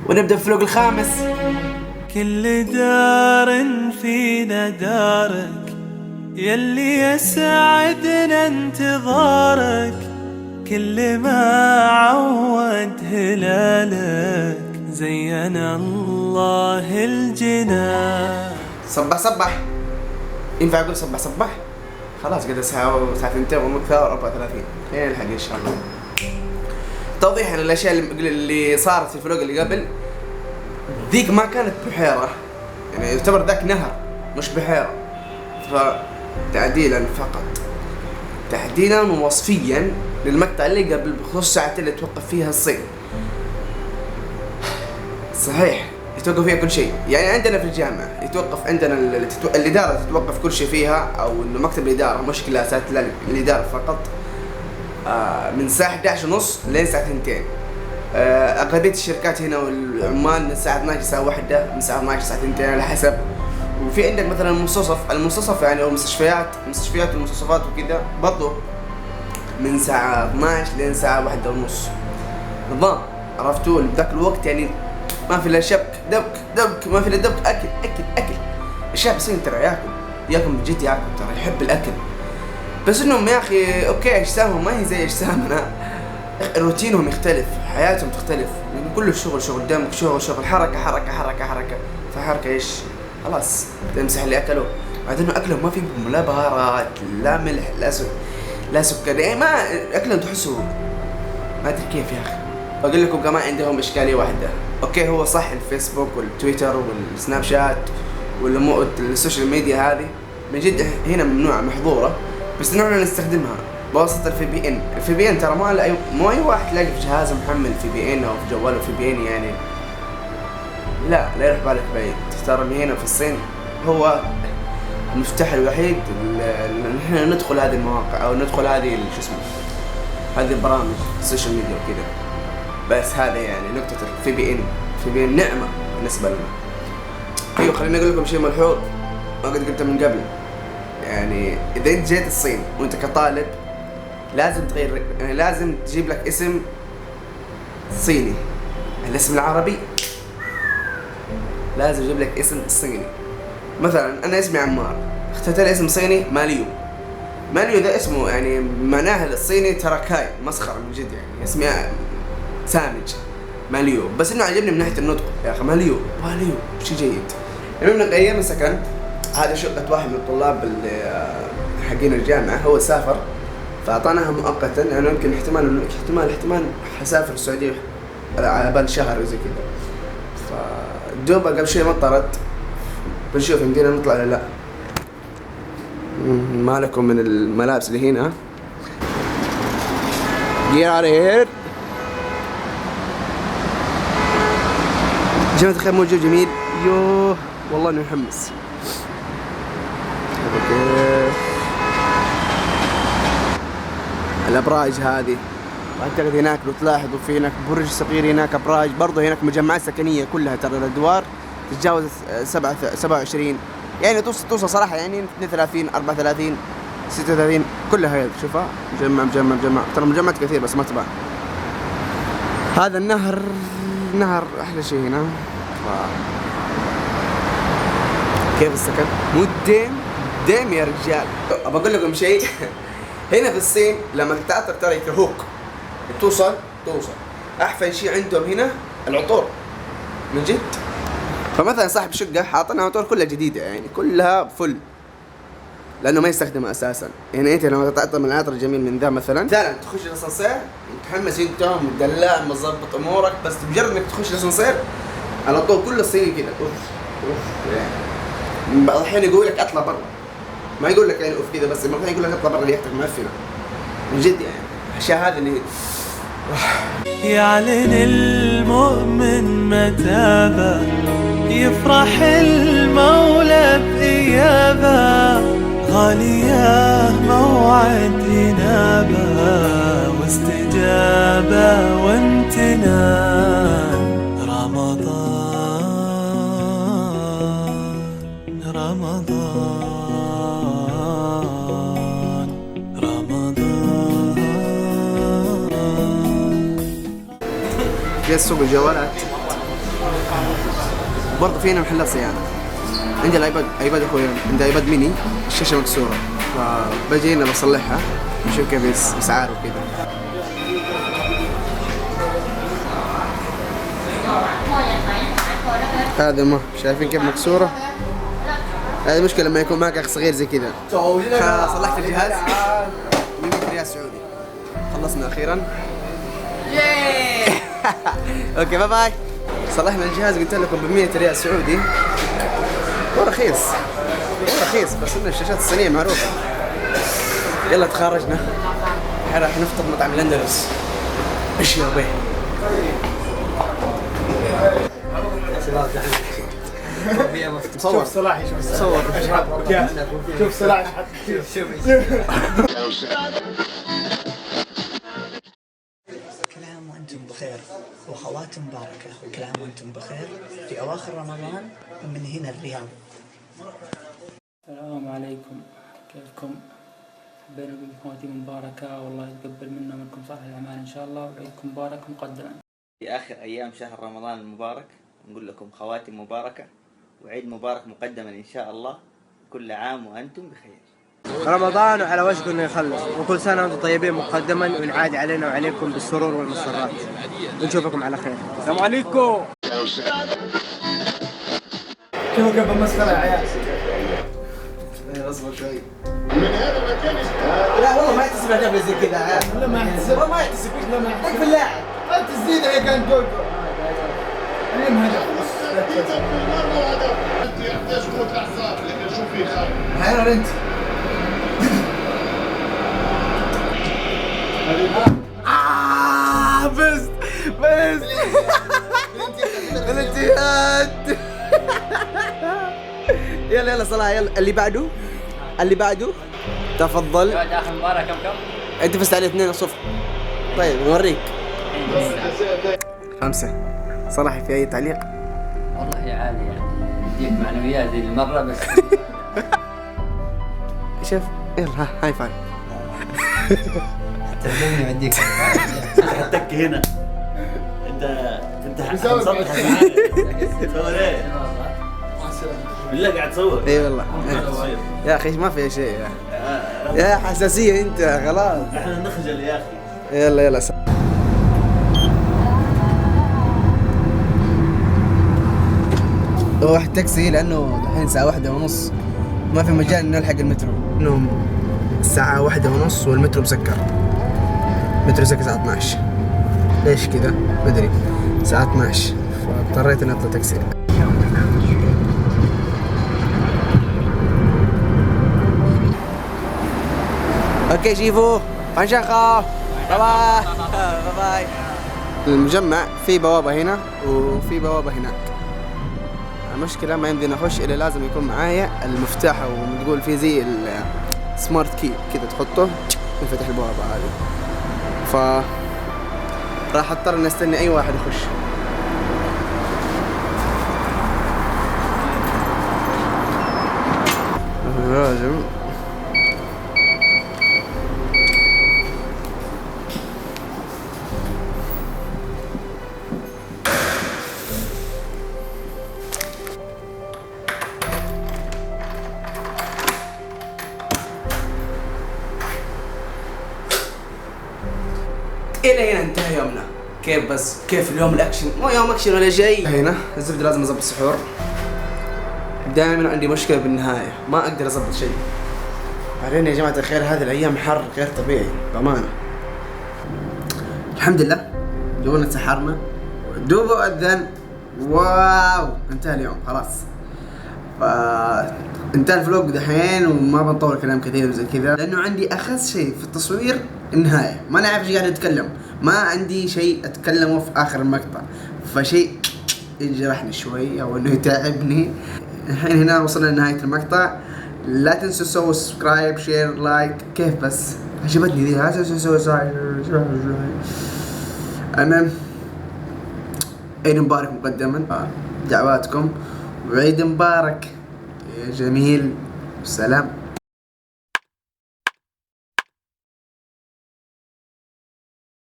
ونبدأ في الفلوق الخامس. كل دار فينا دارك يلي يسعدنا انتظارك، كل ما عود هلالك زين الله الجنان. صبح صبح، ينفع أقول صبح صبح؟ خلاص قد ساعة ساعتين ومكثر 34. خلينا نلحق إن شاء الله. توضيح عن الأشياء اللي صارت في الفلوق اللي قبل. ذيك ما كانت بحيرة، يعني يعتبر ذاك نهر مش بحيرة، فتعديلا فقط، تعديلا ووصفيا للمقطع اللي قبل بخصوص الساعات اللي توقف فيها الصين. صحيح يتوقف فيها كل شيء، يعني عندنا في الجامعة يتوقف عندنا الإدارة تتوقف كل شيء فيها، أو إنه مكتب الإدارة مش كلاسات، لا الإدارة فقط، من الساعة 11:30 لين الساعة 2. أغلبية الشركات هنا والعمال من الساعة 12 الساعة 1، من الساعة 12 الساعة 2 على حسب. وفي عندك مثلا المنتصف يعني، أو المستشفيات والمستوصفات وكذا برضو من الساعة 12 لين الساعة 1:30 نظام. عرفتوا بذاك الوقت يعني ما في الا شبك دبك، ما في الا دبك، اكل. الشعب الصيني ترى ياكل بجد، ياكل ترى يحب الاكل، بس انهم يا اخي اوكي اجسامهم ما هي زي اجسامنا، روتينهم يختلف، حياتهم تختلف، كله شغل دمك، شغل حركه، فحركه ايش خلاص تمسح اللي اكلوا. بعدين اكلهم ما فيهم لا بهارات لا ملح لا سكر، يعني ما اكلهم تحسوا ما ادري كيف يا اخي. بقول لكم كمان عندهم اشكاليه واحده، اوكي هو صح الفيسبوك والتويتر والسناب شات والسوشيال ميديا هذه من جد هنا ممنوعه محظوره، بس نحن نستخدمها بواسطه الفي بي ان. ترى مو اي واحد تلاقي في جهازه محمل في بي ان او في جواله في بي ان، يعني لا يروح بالك بعيد. ترى من هنا في الصين هو المفتاح الوحيد اللي نحن ندخل هذه المواقع او ندخل هذه شو اسمه هذه البرامج السوشيال ميديا وكذا. بس هذا يعني نقطة الفي بي ان نعمة بالنسبة لنا. ايوه خليني اقول لكم شيء ملحوظ ما قد قلته من قبل، يعني اذا انت جيت الصين وانت كطالب لازم تغير، يعني لازم تجيب لك اسم صيني. الاسم العربي لازم تجيب لك اسم صيني. مثلا انا اسمي عمار، اخترت لي اسم صيني ماليو ده اسمه يعني معناها الصيني تركاي، مسخرة من جد، يعني اسمي سامج ماليو، بس انه عجبني من ناحيه النطق يا اخي. ماليو شيء جيد. المهم من ايام السكن هذا شقه واحد من الطلاب اللي حقين الجامعه، هو سافر فاعطاناها مؤقتا، يعني يمكن احتمال حسافر السعوديه على بال شهر وزي كذا. فدوبا قبل شوي مطرت، بنشوف يمدينا نطلع ولا لا. ما لكم من الملابس اللي هنا Get out of here. جماعة الخير موجود جميل. يوه والله انه محمس. الابراج هذه اعتقد هناك لو تلاحظوا في هناك برج صغير، هناك ابراج برضه، هناك مجمعات سكنيه كلها ترى الادوار تتجاوز 27، يعني توصل صراحه يعني 32 34 36 كلها هي. شوفها مجمع ترى مجمعات كثير بس ما تبان. هذا النهر احلى شيء هنا. كيف السكن ديم يا رجال. بقول لكم شيء هنا في الصين لما تتعثر ترى يكرهوك، توصل احفن شيء عندهم هنا العطور من جد. فمثلا صاحب شقه حاطنا عطور كلها جديده، يعني كلها فل، لانه ما يستخدمها اساسا. يعني انت لما تتعطر من العطر الجميل من ذا مثلا تخش الاسانسير متحمس انت مدلع مظبط امورك، بس بمجرد انك تخش الاسانسير على طول كل الصين كذا اوف يعني بعض الحين يقول لك اطلع برا، ما يقول لك يعني اوف كذا، بس مرات يقول لك اطلع برا ريحتك معفنه من جد. يعني الاشياء هذه اللي يعلن المؤمن متابه، يفرح المولى بإيابه، غالية موعد إنابة واستجابة وامتنان. في سوق الجوالات برضه في هنا محلات صيانة. عندي الايباد اخوي عنده ايباد ميني الشاشة مكسورة، فبجي هنا بصلحها نشوف كيف اسعاره وكذا. هذا ما شايفين كيف مكسورة؟ هذه مشكلة لما يكون معك اخ صغير زي كذا. صلحت الجهاز 100 ريال سعودي. خلصنا اخيرا. اوكي باي باي. صلحنا الجهاز قلت لكم ب 100 ريال سعودي. ورخيص رخيص، بس ان الشاشات الصينية معروفة. يلا تخرجنا الحين راح نفطر مطعم الاندلس. ايش يا بيه؟ شوف صلاح صور شوف صلاح شوف كل عام وأنتم بخير وخواتم مباركة، وكل عام وأنتم بخير في أواخر رمضان ومن هنا الرياض. السلام عليكم، كيفكم؟ حبينا نقول خواتيم مباركة، والله يتقبل منا ومنكم صالح الأعمال إن شاء الله، وعيدكم مبارك مقدما. في آخر أيام شهر رمضان المبارك نقول لكم خواتم مباركة وعيد مبارك مقدما إن شاء الله، كل عام وأنتم بخير. رمضان وعلى وشك انه يخلص، وكل سنه وانتم طيبين مقدما، وينعاد علينا وعليكم بالسرور والمسرات، ونشوفكم على خير. السلام عليكم. شوفوا كيف المسخره يا عيال. اصبر شوي. لا والله ما يحتسب هدف زي كذا يا عيال. لا ما يحتسب، والله ما يحتسب. لا ما يحتسب. في اللاعب انت تزيد هي كان جول. المهم هدف. انت يحتاج قوة اعصاب لكن شوف في خارج. حيران انت. بس الانتهاد. يلا صلاح، يلا اللي بعده تفضل. داخل المباراة كم؟ انت فزت عليه 2-0. طيب نوريك 5. صلاح في اي تعليق؟ والله يا عالي يعني يديك معنويات ذي المرة بس. شوف يلا هاي فاي. تردني وديك. حتك هنا انت حنصبح تصور ايه؟ بالله قاعد تصور. اي والله يا اخي ما في شيء يا حساسية انت خلاص. احنا نخجل يا اخي. يلا روح تاكسي لانه الحين الساعة 1:30، ما في مجال ان نلحق المترو، انه الساعة 1:30 والمترو مسكر. مترو سكر الساعة 12. ليش كذا؟ ما ادري. الساعة 12 فاضطريت اني اطلع تاكسي. اوكي شيفو فانشخة. باي باي. المجمع في بوابة هنا وفي بوابة هناك. المشكلة ما يمدينا نخش الا لازم يكون معايا المفتاح، او تقول في زي السمارت كي كذا تحطه ينفتح البوابة هذه. ف راح اضطر اني استني اي واحد يخش. راجل الى هنا انتهى يومنا. كيف بس كيف اليوم الاكشن؟ مو يوم اكشن ولا شيء. هنا الزبده لازم اظبط السحور. دائما عندي مشكله بالنهايه، ما اقدر اظبط شيء. بعدين يا جماعه الخير هذه الايام حر غير طبيعي بامانه. الحمد لله دوبنا تسحرنا دوبه اذن. واو انتهى اليوم خلاص. انتهى الفلوق دحين وما بنطول كلام كثير وزي كذا، لانه عندي اخس شيء في التصوير النهايه. ما انا عارف ايش قاعد اتكلم، ما عندي شيء اتكلمه في اخر المقطع، فشيء يجرحني شوي او انه يتعبني. الحين هنا وصلنا لنهايه المقطع. لا تنسوا تسووا سبسكرايب شير لايك. كيف بس عجبتني ذي. لا تنسوا تسووا المهم عيد مبارك مقدما، دعواتكم وعيد مبارك يا جميل. والسلام.